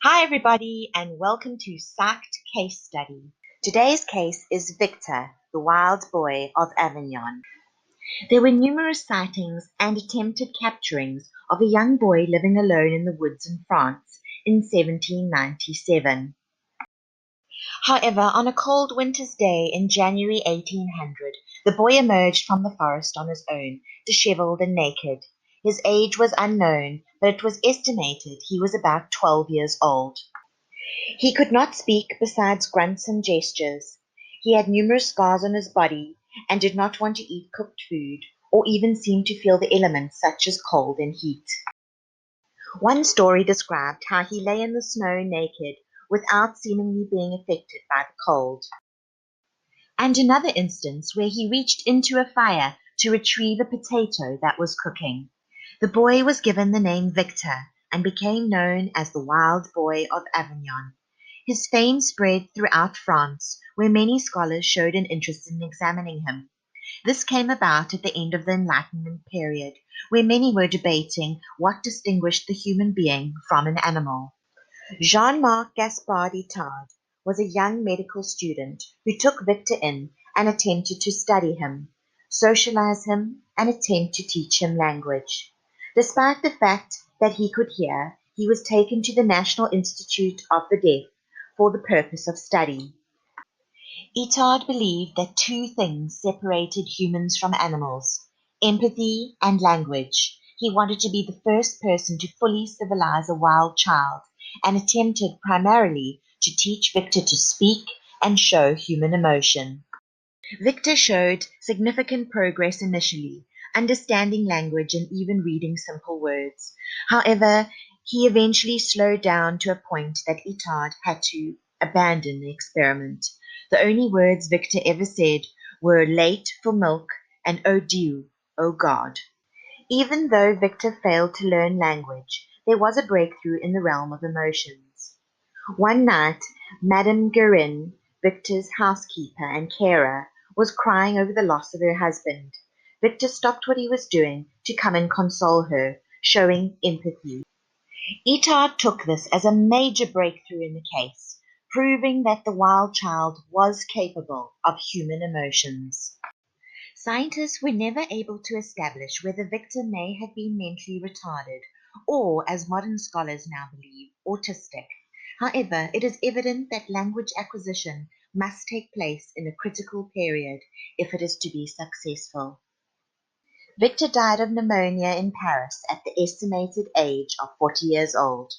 Hi everybody and welcome to Psyched Case Study. Today's case is Victor, the wild boy of Aveyron. There were numerous sightings and attempted capturings of a young boy living alone in the woods in France in 1797. However, on a cold winter's day in January 1800, the boy emerged from the forest on his own, disheveled and naked. His age was unknown, but it was estimated he was about 12 years old. He could not speak besides grunts and gestures. He had numerous scars on his body and did not want to eat cooked food or even seem to feel the elements such as cold and heat. One story described how he lay in the snow naked without seemingly being affected by the cold, and another instance where he reached into a fire to retrieve a potato that was cooking. The boy was given the name Victor and became known as the Wild Boy of Aveyron. His fame spread throughout France, where many scholars showed an interest in examining him. This came about at the end of the Enlightenment period, where many were debating what distinguished the human being from an animal. Jean-Marc Gaspard Itard was a young medical student who took Victor in and attempted to study him, socialize him, and attempt to teach him language. Despite the fact that he could hear, he was taken to the National Institute of the Deaf for the purpose of study. Itard believed that two things separated humans from animals: empathy and language. He wanted to be the first person to fully civilize a wild child and attempted primarily to teach Victor to speak and show human emotion. Victor showed significant progress initially, understanding language and even reading simple words. However, he eventually slowed down to a point that Itard had to abandon the experiment. The only words Victor ever said were late for milk and oh Dieu, oh God. Even though Victor failed to learn language, there was a breakthrough in the realm of emotions. One night, Madame Guerin, Victor's housekeeper and carer, was crying over the loss of her husband. Victor stopped what he was doing to come and console her, showing empathy. Itard took this as a major breakthrough in the case, proving that the wild child was capable of human emotions. Scientists were never able to establish whether Victor may have been mentally retarded or, as modern scholars now believe, autistic. However, it is evident that language acquisition must take place in a critical period if it is to be successful. Victor died of pneumonia in Paris at the estimated age of 40 years old.